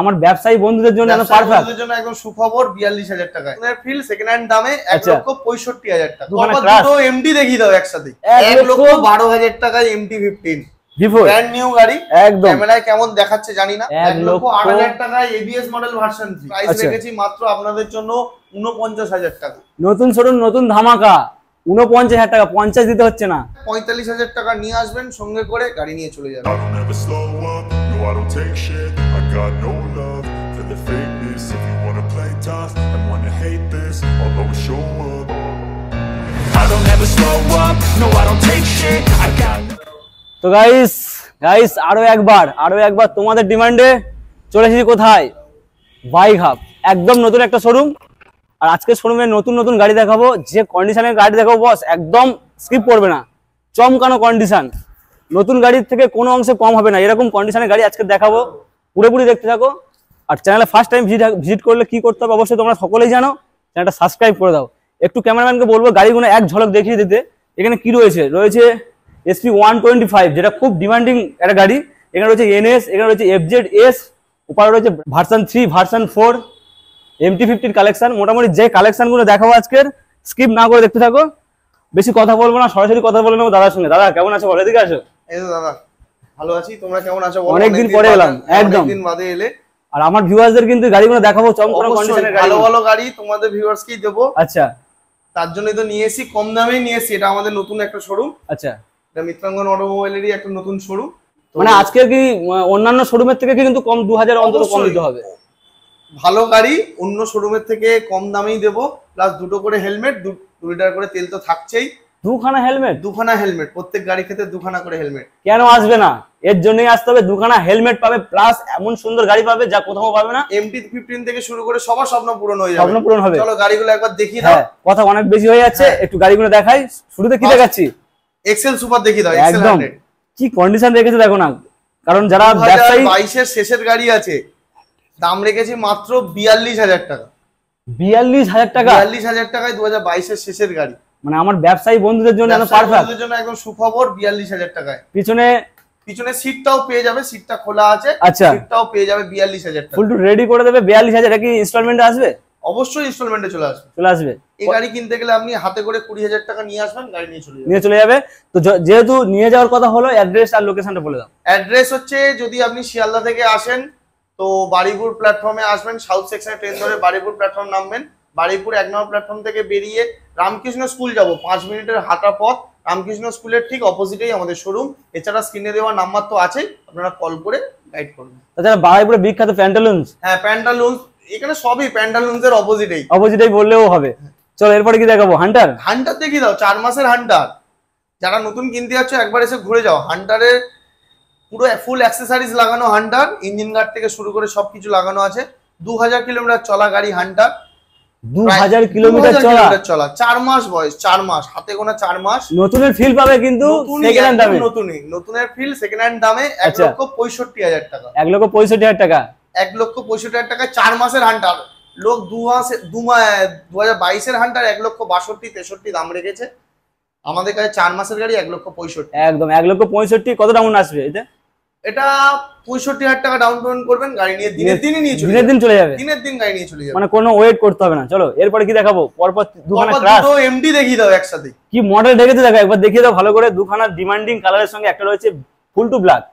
আমার ব্যবসায়ী বন্ধুদের জন্য পারফেক্ট, বন্ধুদের জন্য একদম সুখবর ৪২,০০০ টাকায় ফিল সেকেন্ড হ্যান্ড দামে ১,৬৫,০০০ টাকা। দুটো এমটি দেখিয়ে দাও একসাথে ১,১২,০০০ টাকায় MT-15 ব্র্যান্ড নিউ গাড়ি। একদম ক্যামেরায় কেমন দেখাচ্ছে জানি না। ১,০৮,০০০ টাকায় ABS মডেল ভার্সন 3 প্রাইস রেখেছি মাত্র আপনাদের জন্য ৪৯,০০০ টাকা। নতুন শোরুম নতুন ধামাকা ৪৯,০০০ টাকা, ৫০ দিতে হচ্ছে না। ৪৫,০০০ টাকা নিয়ে আসবেন, সঙ্গে করে গাড়ি নিয়ে চলে যাবেন। I don't take shit, I got no love for the fakeness. If you wanna play tough and wanna hate this, I'll always show up. I don't ever slow up, no I don't take shit, I got no... তো guys আরো একবার তোমাদের ডিমান্ডে চলে এসেছি কোথায়, bike hub. একদম নতুন একটা শোরুম, আর আজকে শোরুমে নতুন গাড়ি দেখাবো। যে কন্ডিশনের গাড়ি দেখাবো বস, একদম স্কিপ করবে না, চমকানো কন্ডিশন। নতুন গাড়ির থেকে কোনো অংশে কম হবে না, এরকম কন্ডিশনের গাড়ি আজকে দেখাবো। পুরোপুরি দেখতে থাকো। আর চ্যানেলে ফার্স্ট টাইম ভিজিট করলে কি করতে হবে অবশ্যই তোমরা সকলেই জানো, চ্যানেলটা সাবস্ক্রাইব করে দাও। একটু ক্যামেরাম্যানকে বলবো গাড়িগুলো এক ঝলক দেখিয়ে দিতে। এখানে কি রয়েছে SP125, যেটা খুব ডিমান্ডিং একটা গাড়ি। এখানে রয়েছে NS, এখানে রয়েছে FZS, উপরে রয়েছে ভার্সন 3, ভার্সন 4, MT-15 কালেকশন। মোটামুটি যে কালেকশনগুলো দেখাবো আজকের, স্কিপ না করে দেখতে থাকো। বেশি কথা বলবো না, সরাসরি কথা বলে নেবো দাদার সঙ্গে। দাদা কেমন আছো বলো, এদিকে আসো। এই তো দাদা ভালো আছি, তোমরা কেমন আছো বলো? অনেকদিন পরে এলাম, একদম দিন বাদে এলে। আর আমার ভিউয়ারদের কিন্তু গাড়িগুলো দেখাবো, চমৎকার কন্ডিশনের গাড়ি, ভালো গাড়ি তোমাদের ভিউয়ার্সকেই দেবো। আচ্ছা, তার জন্যই তো নিয়ে এসেছি, কম দামেই নিয়ে এসেছি। এটা আমাদের নতুন একটা শোরুম। আচ্ছা, এটা মিত্রাঙ্গন অটোমোবাইলেরই একটা নতুন শোরুম। মানে আজকে কি অন্যান্য শোরুমের থেকে কিন্তু কম ২০০০ অন্তত কম দিতে হবে। ভালো গাড়ি অন্য শোরুমের থেকে কম দামেই দেবো, প্লাস দুটো করে হেলমেট, 2 লিটার করে তেল তো থাকছেই। দুখানা হেলমেট প্রত্যেক গাড়ি ক্ষেত্রে 2খানা করে হেলমেট। কেন আসবে না? এর জন্যই আসতে হবে। 2খানা হেলমেট পাবে, প্লাস এমন সুন্দর গাড়ি পাবে যা কোথাও পাবে না। MT-15 থেকে শুরু করে সবার স্বপ্ন পূরণ হয়ে যাবে। স্বপ্ন পূরণ হবে। চলো গাড়িগুলো একবার দেখিয়ে দাও। কথা অনেক বেশি হয়ে যাচ্ছে, একটু গাড়িগুলো দেখাই। শুরুতে কি দেখাচ্ছি? এক্সেল সুপার দেখিয়ে দাও। একদম কি কন্ডিশন রেখেছে দেখো না। কারণ যারা ব্যবসায়ী 22 এর শেষের গাড়ি আছে, দাম রেখেছি মাত্র ৪২,০০০ টাকা। ৪২,০০০ টাকা? ৪২,০০০ টাকায় 2022 এর শেষের গাড়ি। মানে আমার ব্যবসায়ী বন্ধুদের জন্য পারফেক্ট, বন্ধুদের জন্য একদম সুখবর। ৪২,০০০ টাকায় পিছনে সিটটাও পেয়ে যাবে, সিটটা খোলা আছে। আচ্ছা, সিটটাও পেয়ে যাবে ৪২,০০০ টাকা। ফুল টু রেডি করে দেবে ৪২,০০০। কি ইনস্টলমেন্টে আসবে? অবশ্যই ইনস্টলমেন্টে চলে আসবে। এই গাড়ি কিনতে গেলে আপনি হাতে করে ২০,০০০ টাকা নিয়ে আসবেন, গাড়ি নিয়ে চলে যাবে। তো যেহেতু নিয়ে যাওয়ার কথা হলো, অ্যাড্রেস আর লোকেশনটা বলে দাও। অ্যাড্রেস হচ্ছে, যদি আপনি শিয়ালদা থেকে আসেন তো বারুইপুর প্ল্যাটফর্মে আসবেন। সাউথ সেকশনে ট্রেন ধরে বারুইপুর প্ল্যাটফর্ম নামবেন। বারুইপুর ১ নম্বর প্ল্যাটফর্ম থেকে বেরিয়ে রামকৃষ্ণ স্কুল যাব, 5 মিনিটের হাঁটা পথ। রামকৃষ্ণ স্কুলের ঠিক অপোজিটেই আমাদের শোরুম। এছাড়া স্ক্রিনে দেওয়া নাম্বার তো আছেই, আপনারা কল করে গাইড করবেন। তাছাড়া বারুইপুরে বিখ্যাত প্যান্টালুনস। হ্যাঁ, প্যান্টালুনস এখানে সবই প্যান্টালুনস এর অপোজিটেই বললেও হবে। চলো এরপরে কি দেখাবো? হান্টার দেখিয়ে দাও। 4 মাসের হান্টার। যারা নতুন কিনতে যাচ্ছ একবার এসে ঘুরে যাও। হান্টারের পুরো ফুল অ্যাক্সেসরিজ লাগানো হান্টার, ইঞ্জিন গার্ড থেকে শুরু করে সবকিছু লাগানো আছে। ২০০০ কিলোমিটার চলা গাড়ি হান্টার। ২০০০ কিলোমিটার চলা, 4 মাস বয়স, 4 মাস হাতে গোনা 4 মাস। নতুনের ফিল পাবে কিন্তু সেকেন্ড হ্যান্ড দামে। নতুনের ফিল সেকেন্ড হ্যান্ড দামে ১,৬৫,০০০ টাকা। ১,৬৫,০০০ টাকা। ১,৬৫,০০০ টাকায় 4 মাসের হান্টার। লোক 2022 এর হান্টার ১,৬৫,০০০, 63 দাম রেখেছে। আমাদের কাছে 4 মাসের গাড়ি ১,৬৫,০০০। একদম 1,৬৫,০০০। কত ডাউন আসবে এটা? এটা ৬৫,০০০ টাকা ডাউন পেমেন্ট করবেন, গাড়ি নিয়ে দিনের দিন চলে যাবে। দিনের দিন গাড়ি নিয়ে চলে যাবে, মানে কোনো ওয়েট করতে হবে না। চলো এরপরে কি দেখাবো? পরপর দুখানা ক্লাস, দুটো এমডি দেখিয়ে দাও একসাথে। কি মডেল রেখেছে দেখো, একবার দেখিয়ে দাও ভালো করে। দুখানা ডিমান্ডিং কালারের সঙ্গে, একটা রয়েছে ফুল টু ব্ল্যাক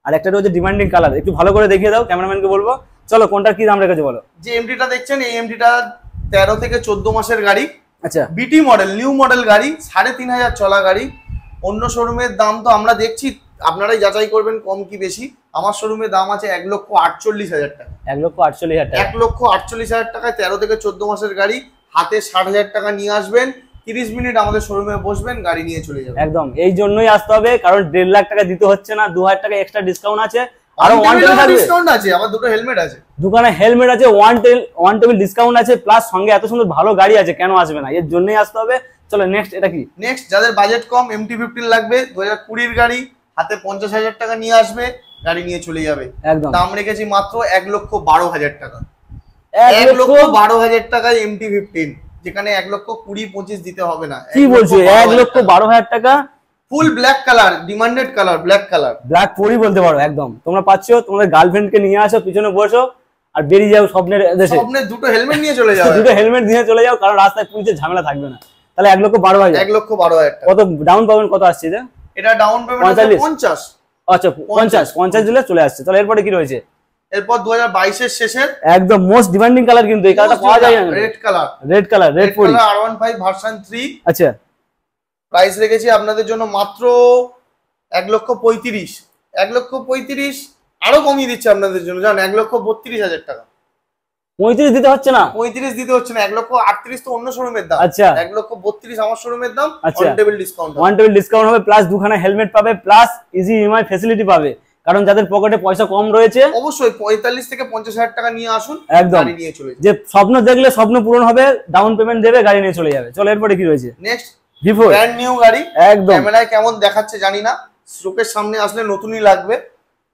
আর একটা রয়েছে ডিমান্ডিং কালার। একটু ভালো করে দেখিয়ে দাও, ক্যামেরাম্যানকে বলবো। চলো কোনটার কি দাম রেখেছে বলো। যে এমডিটা দেখছেন, এই এমডিটা 13 থেকে 14 মাসের গাড়ি। আচ্ছা, বিটি মডেল, নিউ মডেল গাড়ি, ৩৫০০ চলা গাড়ি। অন্য শোরুমের দাম তো আমরা দেখছি, আপনারাই যাচাই করবেন কম কি বেশি। আমার শোরুমের দাম আছে ১,৪৮,০০০ টাকা। ১,৪৮,০০০ টাকা। ১,৪৮,০০০ টাকায় 13 থেকে 14 মাসের গাড়ি। হাতে ৬০,০০০ টাকা নিয়ে আসবেন, 30 মিনিট আমাদের শোরুমে বসবেন, গাড়ি নিয়ে চলে যাবেন। একদম এই জন্যই আসতে হবে, কারণ ১.৫ লাখ টাকা দিতে হচ্ছে না। ২,০০০ টাকা এক্সট্রা ডিসকাউন্ট আছে, আরো ডিসকাউন্ট আছে। আবার দুটো হেলমেট আছে, দোকানে হেলমেট আছে, ওয়ান টেবিল ডিসকাউন্ট আছে, প্লাস সঙ্গে এত সুন্দর ভালো গাড়ি আছে। কেন আসবে না? এর জন্যই আসতে হবে। চলো নেক্সট, এটা কি? নেক্সট যাদের বাজেট কম, MT-15 লাগবে, 2020 এর গাড়ি, হাতে ৫০,০০০ টাকা নিয়ে আসবে, গাড়ি নিয়ে চলে যাবে। একদম দাম রেখেছি মাত্র ১,১২,০০০ টাকা। ১,১২,০০০ টাকায় MT-15, যেখানে ১,২০,২৫ দিতে হবে না। কি বলছো? ১,১২,০০০ টাকা full black colour, demanded colour, black colour, black পরি বলতে পারো। একদম তোমরা পাচ্ছো, তোমাদের গার্লফ্রেন্ডকে নিয়ে আসো, পিছনে বসো, আর বেরিয়ে যাও স্বপ্নের দেশে, স্বপ্নের দুটো হেলমেট নিয়ে চলে যাও, দুটো হেলমেট নিয়ে চলে যাও, কারণ রাস্তায় পুলিশের ঝামেলা থাকবে না। তাহলে 1,12,000, 1,12,000 টাকা। কত ডাউন পেমেন্ট কত আসছে এটা? এটা ডাউন পেমেন্ট 50। আচ্ছা 50 দিলে চলে আসছে। তাহলে এরপরে কি রয়েছে? এরপর 2022 এর শেষের একদম মোস্ট ডিমান্ডিং কালার, কিন্তু এই কালারটা পাওয়া যায় না, রেড কালার, রেড পরি R15 ভার্সন 3। আচ্ছা প্রাইস রেখেছি আপনাদের জন্য মাত্র 1,35,000। 1,35,000 আরো কমিয়ে দিচ্ছে আপনাদের জন্য, জান 1,32,000 টাকা। 35 দিতে হচ্ছে না, 35 দিতে হচ্ছে না। 1,38,000 তো অন্য শোরুমের দাম। আচ্ছা 1,32,000 আমার শোরুমের দাম। আচ্ছা, on table discount, one table discount হবে, প্লাস দুখানা হেলমেট পাবে, প্লাস ইজি ইএমআই ফ্যাসিলিটি পাবে। কারণ যাদের পকেটে পয়সা কম রয়েছে অবশ্যই 45 থেকে 50,000 টাকা নিয়ে আসুন, একদম গাড়ি নিয়ে চলে যান। যে স্বপ্ন দেখলে স্বপ্ন পূরণ হবে, ডাউন পেমেন্ট দেবে, গাড়ি নিয়ে চলে যাবে। চলো এরপরে কি রয়েছে? নেক্সট V4 ব্র্যান্ড নিউ গাড়ি, একদম ক্যামেরায় কেমন দেখাচ্ছে জানি না, চোখের সামনে আসলে নতুনই লাগবে।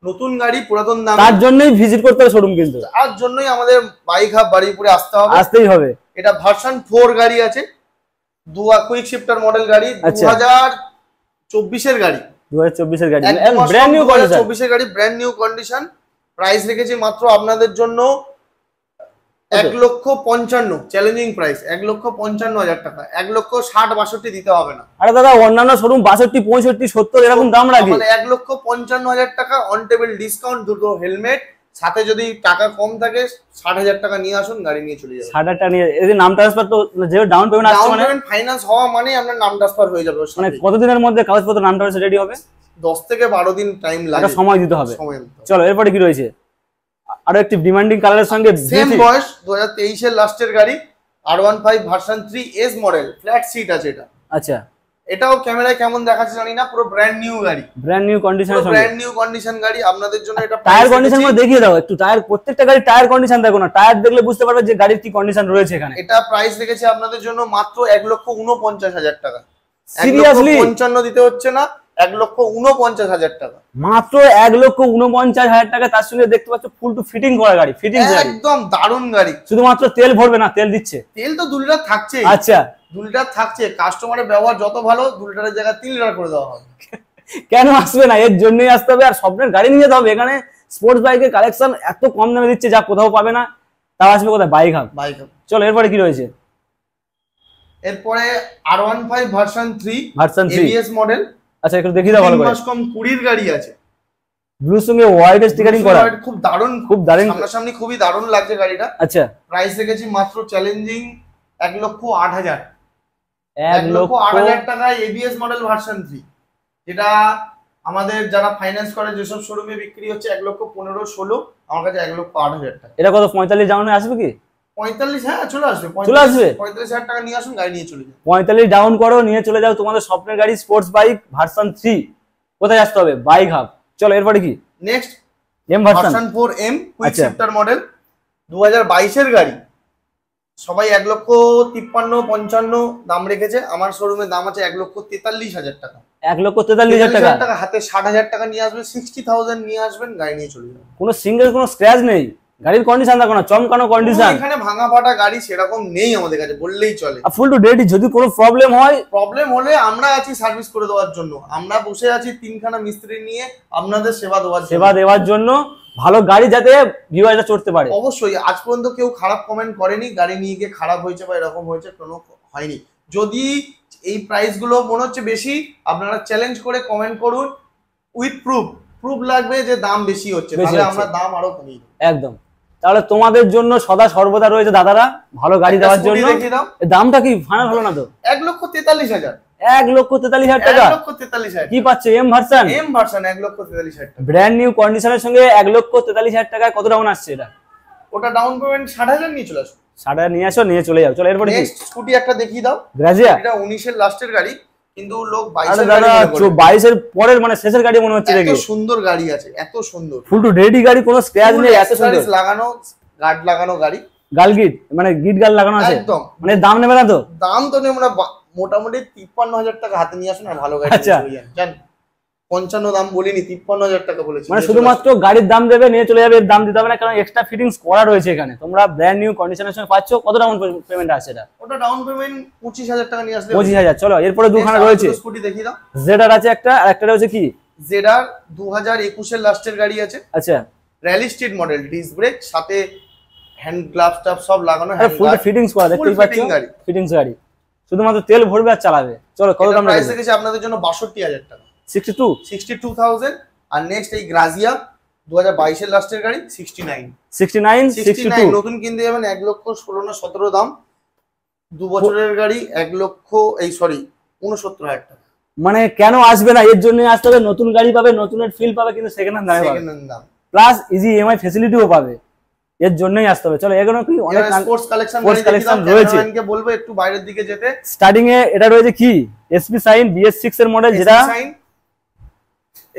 নতুন গাড়ি পুরাতন দাম, তার জন্যই ভিজিট করতে হবে শোরুম, কিন্তু তার জন্যই আমাদের বাইক হাব বারুইপুরে আসতে হবে, আসতেই হবে। এটা ভার্সন 4 গাড়ি আছে, কুইক শিফটার মডেল গাড়ি, 2024 এর গাড়ি, 2024 এর গাড়ি, ব্র্যান্ড নিউ 2024 এর গাড়ি, ব্র্যান্ড নিউ কন্ডিশন। প্রাইস রেখেছি মাত্র আপনাদের জন্য 1,55,000, চ্যালেঞ্জিং প্রাইস 1,55,000 টাকা। 1,60,62 দিতে হবে না। আরে দাদা অন্যান্য শোরুম 62, 65, 70 এরকম দাম রাখে, মানে 1,55,000 টাকা অন টেবিল ডিসকাউন্ট, দুটো হেলমেট, সাথে যদি টাকা কম থাকে 60,000 টাকা নিয়ে আসুন, গাড়ি নিয়ে চলে যাবেন। 60 টাকা নিয়ে এই যে নাম ট্রান্সফার, তো যে ডাউন পেমেন্ট আসছে ডাউন মানে পেমেন্ট ফাইন্যান্স হওয়া মানে আপনার নাম ট্রান্সফার হয়ে যাবে। মানে কতদিনের মধ্যে কাগজপত্র নাম ট্রান্সফার রেডি হবে? 10 থেকে 12 দিন টাইম লাগে, একটা সময় দিতে হবে। সময় দিতে হবে। চলো এরপরে কি রয়েছে? আরো একটি ডিমান্ডিং কালারের সঙ্গে সেম বয়স, 2023 এর লাস্টের গাড়ি, R15 version 3 S model, flat seat আছে এটা। আচ্ছা এটাও ক্যামেরায় কেমন দেখাচ্ছে জানি না, পুরো ব্র্যান্ড নিউ গাড়ি, ব্র্যান্ড নিউ কন্ডিশনের সঙ্গে, ব্র্যান্ড নিউ কন্ডিশন গাড়ি আপনাদের জন্য। এটা টায়ার কন্ডিশন গুলো দেখিয়ে দাও একটু। টায়ার, প্রত্যেকটা গাড়ি টায়ার কন্ডিশন দেখো না, টায়ার দেখলে বুঝতে পারবে যে গাড়ির কি কন্ডিশন রয়েছে এখানে। এটা প্রাইস রেখেছি আপনাদের জন্য মাত্র 1,49,000 টাকা। সিরিয়াসলি 1,55,000 দিতে হচ্ছে না, 1,49,000 টাকা, মাত্র 1,49,000 টাকা। তার সঙ্গে দেখতে পাচ্ছ ফুল টু ফিটিং করা গাড়ি, ফিটিং গাড়ি, একদম দারুণ গাড়ি। শুধুমাত্র তেল ভরবে না, তেল দিচ্ছে। তেল তো 2 লিটার থাকছে। আচ্ছা 2 লিটার থাকছে, কাস্টমারের ব্যবহার যত ভালো 2 লিটারের জায়গায় 3 লিটার করে দেওয়া হবে। কেন আসবে না? এর জন্যই আসতে হবে। আর স্বপ্নের গাড়ি নিয়ে যেতে হবে। এখানে স্পোর্টস বাইকের কালেকশন এত কম দামে দিচ্ছে যা কোথাও পাবে না। তাও আসবে কোথায়? Bike hub. চলো এরপরে কি রয়েছে? এরপরে R15 version 3 version 3 ABS model. আচ্ছা একটু দেখিয়ে দাও ভালো করে। কম 20 গাড়ি আছে, ব্লুর সঙ্গে হোয়াইট স্টিকারিং করা, খুব দারুণ, খুব দারুণ, সামনাসামনি খুবই দারুণ লাগছে গাড়িটা। আচ্ছা প্রাইস রেখেছি মাত্র চ্যালেঞ্জিং 1,08,000। 1,08,000 টাকায় ABS মডেল ভার্সন 3, যেটা আমাদের যারা ফাইন্যান্স করে যেসব শোরুমে বিক্রি হচ্ছে 1,15,16, আমার কাছে 1,08,000 টাকা। এটা কত 45 ডাউনে আসবে কি? 45, হ্যাঁ চলে আসবে, চলে আসবে। 45,000 টাকা নিয়ে আসুন, গাড়ি নিয়ে চলে যান। 45 ডাউন করো, নিয়ে চলে যাও তোমাদের স্বপ্নের গাড়ি স্পোর্টস বাইক ভার্সন 3। কোথায় আসতে হবে? Bike hub. চলো এরপরে কি? Next M version 4 M quick shifter model, 2022 এর গাড়ি। সবাই 1,53,55 দাম রেখেছে, আমার শোরুমে দাম আছে 1,43,000 টাকা। 1,43,000 টাকা। হাতে 60,000 টাকা নিয়ে আসবেন, 60,000 নিয়ে আসবেন, গাড়ি নিয়ে চলে যাবেন। কোনো সিঙ্গেল কোনো স্ক্র্যাচ নেই, গাড়ির কন্ডিশন দেখো না, চমকানো কন্ডিশন। এখানে ভাঙা ফাটা গাড়ি সেরকম নেই আমাদের কাছে, বললেই চলে। ফুল টু ডেট। যদি কোনো প্রবলেম হয়, প্রবলেম হলে আমরা আছি সার্ভিস করে দেওয়ার জন্য। আমরা বসে আছি 3খানা মিস্ত্রি নিয়ে আপনাদের সেবা দেওয়ার জন্য। ভালো গাড়ি যাতে ভিউয়াররা চড়তে পারে। অবশ্যই আজ পর্যন্ত কেউ খারাপ কমেন্ট করেনি, গাড়ি নিয়ে গিয়ে খারাপ হয়েছে বা এরকম হয়েছে, কোনো হয়নি। যদি এই প্রাইস গুলো মনে হচ্ছে বেশি, আপনারা চ্যালেঞ্জ করে কমেন্ট করুন উইথ প্রুফ লাগবে যে দাম বেশি হচ্ছে, তাহলে আমরা দাম আরো কমিয়ে দেব। একদম। তাহলে তোমাদের জন্য সদা সর্বদা রয়েছে দাদারা ভালো গাড়ি দেওয়ার জন্য। দামটা কি ফাইনাল হলো না তো? 1,43,000। 1,43,000 টাকা। 1,43,000 কি পাচ্ছে? এম ভার্সন 1,43,000 টাকা। ব্র্যান্ড নিউ কন্ডিশনের সঙ্গে 1,43,000 টাকায় কত ডাউন আসছে এটা? ওটা ডাউন পেমেন্ট 60,000 নিয়ে চলে আসো। 60,000 নিয়ে আসো, নিয়ে চলে যাও। চলো এরপরে নেক্সট স্কুটি একটা দেখিয়ে দাও। গ্রাজিয়া। এটা 19 এর লাস্টের গাড়ি, কিন্তু লোক 22 এর গাড়ি, 22 এর পরের মানে শেষের গাড়ি মনে হচ্ছে। এত সুন্দর গাড়ি আছে, এত সুন্দর, ফুল টু রেডি গাড়ি, কোনো স্ক্র্যাচ নেই, এত সুন্দর লাগানো, গার্ড লাগানো গাড়ি, গাল গিট মানে গিট গাল লাগানো আছে একদম। মানে দাম নেবে না তো? দাম তো নেব না, মোটামুটি 53,000 টাকা হাতে নিয়ে আসুন, আর ভালো গাড়ি নিয়ে যান। 55 দাম বলিনি, 53,000 টাকা বলেছি। মানে শুধুমাত্র গাড়ির দাম দেবে, নিয়ে চলে যাবে, এর দাম দিতে হবে না, কারণ এক্সট্রা ফিটিংস করা রয়েছে এখানে। তোমরা ব্র্যান্ড নিউ কন্ডিশনের সঙ্গে পাচ্ছ। কত ডাউন পেমেন্ট আছে এটা? ওটা ডাউন পেমেন্ট 25,000 টাকা নিয়ে আসলে 25,000। চলো এরপরে দুখানা রয়েছে, স্কুটি দেখিয়ে দাও। জেডার আছে একটা, আর একটা রয়েছে কি জেডার 2021 এর লাস্টের গাড়ি আছে। আচ্ছা rally street model, disc brake, সাথে হ্যান্ড গ্লাভস টাপ সব লাগানো, ফুল ফিটিংস করা, দেখতেই পাচ্ছ ফিটিংস গাড়ি, শুধুমাত্র তেল ভরবে আর চালাবে। চলো কত দাম প্রাইস রেখেছি আপনাদের জন্য 62,000 টাকা, 62,000। আর নেক্সট এই গ্রাজিয়া 2022 এর লাস্টের গাড়ি 69 নতুন কিনতে যাবেন 1,16,000 না 17 দাম, 2 বছরের গাড়ি 69,000 টাকা। মানে কেন আসবে না, এর জন্য আসতে হবে, নতুন গাড়ি পাবে, নতুনের ফিল পাবে, কিন্তু সেকেন্ড হ্যান্ড দাম প্লাস ইজি ইএমআই ফ্যাসিলিটিও পাবে, এর জন্যই আসতে হবে। চলো এগুলো কি অনেক স্পোর্টস কালেকশন রয়েছে, বলবো একটু বাইরের দিকে যেতে। স্টার্টিং এ এটা রয়েছে কি এসপি সাইন BS6 এর মডেল, যেটা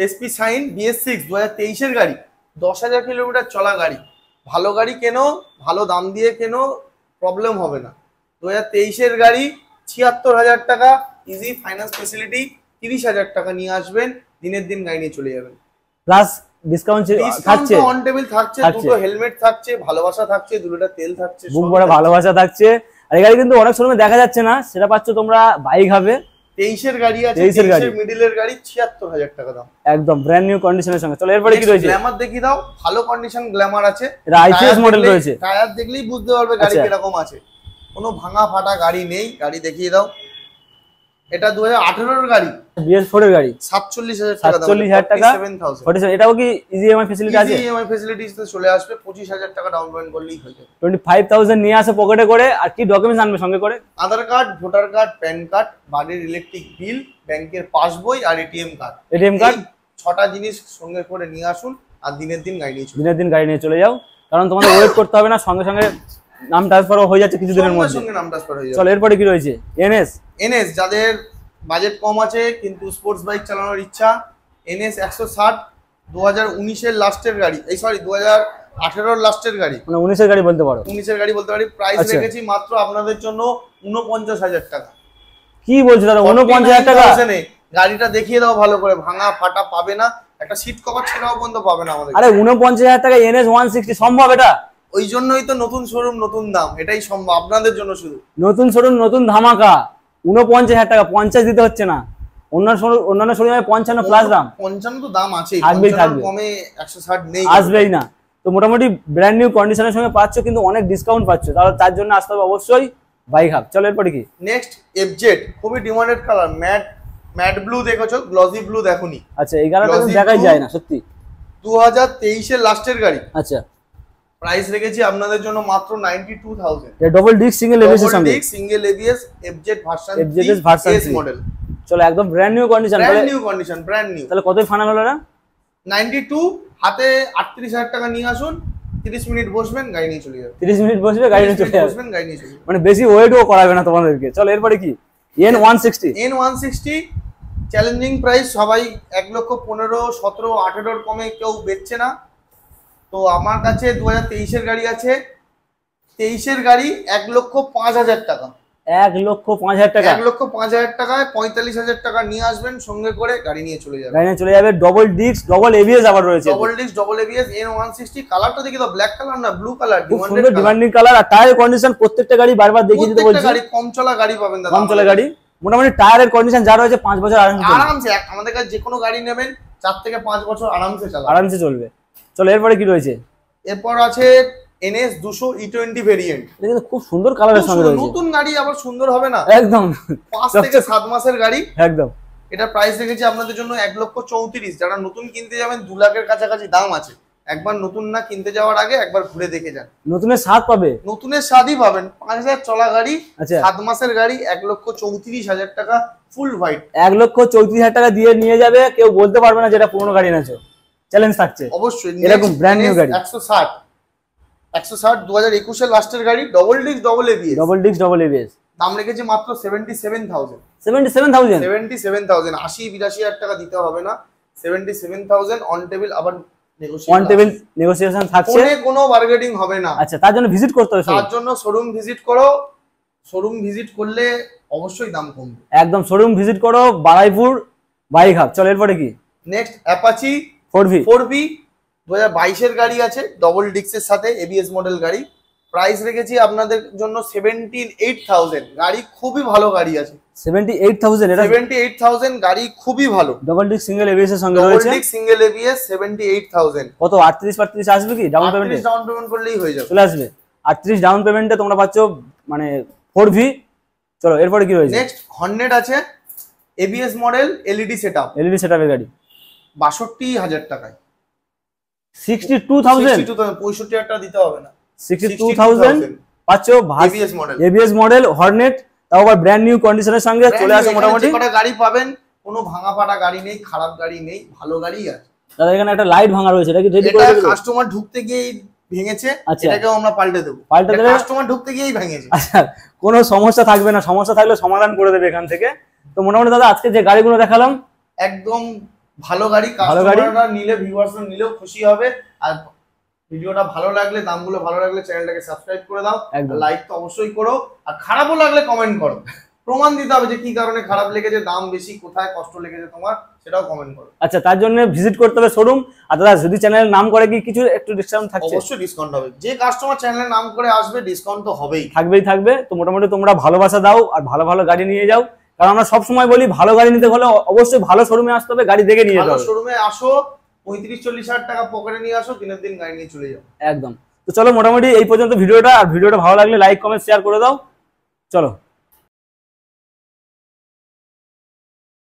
এসপি সাইন BS6 2023 এর গাড়ি, 10,000 কিলোমিটার চলা গাড়ি। ভালো গাড়ি কেনো, ভালো দাম দিয়ে কেনো, প্রবলেম হবে না। 2023 এর গাড়ি 76,000 টাকা, ইজি ফাইন্যান্স ফ্যাসিলিটি, 30,000 টাকা নিয়ে আসবেন, দিনের দিন গাড়ি নিয়ে চলে যাবেন। প্লাস ডিসকাউন্ট থাকছে, অন টেবিল থাকছে, দুটো হেলমেট থাকছে, ভালোবাসা থাকছে, 2 লিটার তেল থাকছে, বুক ভরা ভালোবাসা থাকছে। আর এই গাড়ি কিন্তু অনেক শোরুমে দেখা যাচ্ছে না, সেটা পাচ্ছ তোমরা বাইক হবে। 23 এর গাড়ি আছে, 23 এর মিডলের গাড়ি 76,000 টাকা দাম, একদম ব্র্যান্ড নিউ কন্ডিশনের সঙ্গে। চলো এরপরে কি রয়েছে? গ্ল্যামার দেখিয়ে দাও, ভালো কন্ডিশন গ্ল্যামার আছে, এটা আইপিএস মডেল রয়েছে, টায়ার দেখলেই বুঝতে পারবে গাড়ি কিরকম আছে, কোনো ভাঙা ফাটা গাড়ি নেই। গাড়ি দেখিয়ে দাও, এটা 2018 এর গাড়ি, BS4 এর গাড়ি, 47,000 টাকা দাম, 47,000 টাকা, 47,000। এটাও কি ইজি ইএমআই ফ্যাসিলিটি আছে? ইজি ইএমআই ফ্যাসিলিটিতে চলে আসবে, 25,000 টাকা ডাউন পেমেন্ট করলেই হয়ে যাবে। 25,000 নিয়ে আসে পকেটে করে। আর কি ডকুমেন্টস আনবে সঙ্গে করে? Aadhaar card, voter card, PAN card, বাড়ির ইলেকট্রিক বিল, ব্যাংকের পাসবই আর এটিএম কার্ড। 6টা জিনিস সঙ্গে করে নিয়ে আসুন, আর দিনের দিন গাড়ি নিয়ে চলে যাও, কারণ তোমাদের ওয়েট করতে হবে না, সঙ্গে সঙ্গে নাম ট্রান্সফারও হয়ে যাচ্ছে কিছুদিনের মধ্যে। নাম ট্রান্সফার হয়ে যাবে। চলো এরপরে কি রয়েছে? এনএস যাদের বাজেট কম আছে কিন্তু স্পোর্টস বাইক চালানোর ইচ্ছা, NS 160 2019 এর লাস্টের গাড়ি, 2018 এর লাস্টের গাড়ি, মানে 19 এর গাড়ি বলতে পারো, 19 এর গাড়ি বলতে পারি। প্রাইস রেখেছি মাত্র আপনাদের জন্য 49,000 টাকা। কি বলছো দাদা, 49,000 টাকা? গাড়িটা দেখিয়ে দাও ভালো করে, ভাঙা ফাটা পাবে না, একটা সিট কভার ছেড়াও পর্যন্ত পাবে না আমাদের। আরে 49,000 টাকা NS 160 সম্ভব এটা? ওই জন্যই তো নতুন শোরুম নতুন দাম, এটাই সম্ভব আপনাদের জন্য, শুধু নতুন শোরুম নতুন ধামাকা। 49,000 টাকা, 50 দিতে হচ্ছে না। অন্যান্য শোরুমে 55 প্লাস দাম, 55 তো দাম আছে, কমে 160 নেই, আসবেই না। তো মোটামুটি ব্র্যান্ড নিউ কন্ডিশনের সঙ্গে পাচ্ছ, কিন্তু অনেক ডিসকাউন্ট পাচ্ছ, তাহলে তার জন্য আসতে হবে অবশ্যই বাইক হাব। চলো এরপরে কি? নেক্সট FZ, খুবই ডিমান্ডেড কালার, ম্যাট ব্লু দেখেছো, গ্লসি ব্লু দেখোনি? আচ্ছা, এই কালারটা দেখাই যায় না সত্যি। 2023 এর লাস্টের গাড়ি। আচ্ছা, প্রাইস রেখেছি আপনাদের জন্য মাত্র 92,000। এটা ডবল ডিস্ক সিঙ্গেল এবিএস এর সঙ্গে, single ABS FZ version S model. চলো একদম brand new condition, brand new. তাহলে কতই ফাইনাল হলো না? 92, হাতে 38,000 টাকা নিয়ে আসুন, 30 মিনিট বসবেন, গাড়ি নিয়ে চলে যাবে। 30 মিনিট বসবে, গাড়ি নিয়ে চলে যাবে, মানে বেশি ওয়েটও করাবে না তোমাদেরকে। চলো এরপরে কি? N160 চ্যালেঞ্জিং প্রাইস, সবাই 1,15,000, 17, 18 কমে কেউ বেচছে না। তো আমার কাছে 2023 এর গাড়ি আছে, 23 এর গাড়ি 1,05,000 টাকা, 1,05,000 টাকা, 1,05,000 টাকায় 45,000 টাকা নিয়ে আসবেন, সঙ্গে করে গাড়ি নিয়ে চলে যাবে। ডবল ডিস্ক ডবল এবিএস আবার রয়েছে, double disc double ABS N160। কালারটা দেখি তো, ব্ল্যাক কালার না ব্লু কালার, ডিমান্ডিং কালার। আর টায়ারের কন্ডিশন প্রত্যেকটা গাড়ি বারবার দেখিয়ে দিতে বলছি, গাড়ি কম চলা গাড়ি পাবেন দাদা, কম চলা গাড়ি। মোটামুটি টায়ারের কন্ডিশন যা রয়েছে 5 বছর আরামসে, আমাদের কাছে যে কোনো গাড়ি নেবেন 4 থেকে 5 বছর আরামসে চলবে। চলো এরপরে কি রয়েছে? এরপর আছে NS 200 E20 ভেরিয়েন্ট, এটা কিন্তু খুব সুন্দর কালারের সঙ্গে রয়েছে। নতুন গাড়ি আবার সুন্দর হবে না, একদম 5 থেকে 7 মাসের গাড়ি একদম। এটা প্রাইস রেখেছি আপনাদের জন্য 1,34,000। যারা নতুন কিনতে যাবেন 2 লাখের কাছাকাছি দাম আছে, একবার নতুন না কিনতে যাওয়ার আগে একবার ঘুরে দেখে যান, নতুনের স্বাদ পাবে, নতুনের স্বাদই পাবেন। 5,000 চলা গাড়ি, 7 আচ্ছা মাসের গাড়ি, 1,34,000 টাকা, ফুল হোয়াইট। 1,34,000 টাকা দিয়ে নিয়ে যাবে, কেউ বলতে পারবে না যেটা পুরনো গাড়ি এনেছো। চ্যালেঞ্জ থাকছে অবশ্যই। এরকম ব্র্যান্ড নিউ গাড়ি 160 2021 এর লাস্টের গাড়ি, ডবল ডিস্ক ডবল এবিএস, দাম রেখেছি মাত্র 77,000। 80-82,000 টাকা দিতে হবে না, 77,000 অন টেবিল। আবার নেগোসিয়েশন থাকছে, কোনো বার্গেনিং হবে না। আচ্ছা, তার জন্য ভিজিট করতে হবে, তার জন্য শোরুম ভিজিট করো, শোরুম ভিজিট করলে অবশ্যই দাম কমবে। একদম শোরুম ভিজিট করো, বারাইপুর বাইক হাব। চলো এরপরে কি? নেক্সট অ্যাপাচি 4V 2022 এর গাড়ি আছে, ডবল ডিস্কের সাথে এবিএস মডেল গাড়ি। প্রাইস রেখেছি আপনাদের জন্য 78,000। গাড়ি খুবই ভালো গাড়ি আছে, 78,000। এটা 78,000 গাড়ি খুবই ভালো, ডবল ডিস্ক সিঙ্গেল এবিএস এর সঙ্গে রয়েছে, ডবল ডিস্ক সিঙ্গেল এবিএস 78,000। কত 38-35 আসবে কি ডাউন পেমেন্ট? ডাউন পেমেন্ট করলেই হয়ে যাবে, চলে আসবে। 38 ডাউন পেমেন্টে তোমরা পাচ্ছ মানে 4V। চলো এরপরে কি রয়েছে? নেক্সট হর্নেট আছে, এবিএস মডেল, এলইডি সেটআপ সেটআপের গাড়ি ৬২,০০০ টাকায়। 62,000 65,০০০ টাকা দিতে হবে না, 62,000 পাচ্ছ এবিএস মডেল হর্নেট, তাও আবার ব্র্যান্ড নিউ কন্ডিশনের সঙ্গে চলে আসে। মোটামুটি কটা গাড়ি পাবেন, কোনো ভাঙা ফাটা গাড়ি নেই, খারাপ গাড়ি নেই, ভালো গাড়ি আছে। দাদা এখানে একটা লাইট ভাঙা রয়েছে, এটা কি রেডি করে দেব? কাস্টমার ঢুকতে গিয়েই ভেঙেছে, এটাকেও আমরা পাল্টে দেব। কাস্টমার ঢুকতে গিয়েই ভেঙেছে। আচ্ছা, কোনো সমস্যা থাকবে না, সমস্যা থাকলে সমাধান করে দেবে এখান থেকে। তো মোটামুটি দাদা আজকে যে গাড়িগুলো দেখালাম একদম ভালো গাড়ি, কাস্টমাররা নিলে ভিউয়ার্সরা নিলেও খুশি হবে। আর ভিডিওটা ভালো লাগলে, দামগুলো ভালো লাগলে চ্যানেলটাকে সাবস্ক্রাইব করে দাও, লাইক তো অবশ্যই করো, আর খারাপও লাগলে কমেন্ট করো, প্রমাণ দিতে হবে যে কি কারণে খারাপ লেগেছে, দাম বেশি, কোথায় কষ্ট লেগেছে তোমার, সেটাও কমেন্ট করো। আচ্ছা, তার জন্য ভিজিট করতে হবে শোরুম। আর দাদা যদি চ্যানেলের নাম করে কি কিছু একটু ডিসকাউন্ট থাকছে? অবশ্যই ডিসকাউন্ট হবে, যে কাস্টমার চ্যানেলের নাম করে আসবে ডিসকাউন্ট তো হবেই, থাকবে। তো মোটামুটি তোমরা ভালোবাসা দাও আর ভালো ভালো গাড়ি নিয়ে যাও, কারণ আমরা সব সময় বলি ভালো গাড়ি নিতে হলে অবশ্যই ভালো শোরুমে আসতে হবে, গাড়ি দেখে নিয়ে যেতে হবে। ভালো শোরুমে আসো, 35-40 হাজার টাকা পকেটে নিয়ে আসো, দিনের দিন গাড়ি নিয়ে চলে যাও। একদম। তো চলো মোটামুটি এই পর্যন্ত ভিডিওটা, আর ভিডিওটা ভালো লাগলে লাইক কমেন্ট শেয়ার করে দাও। চলো।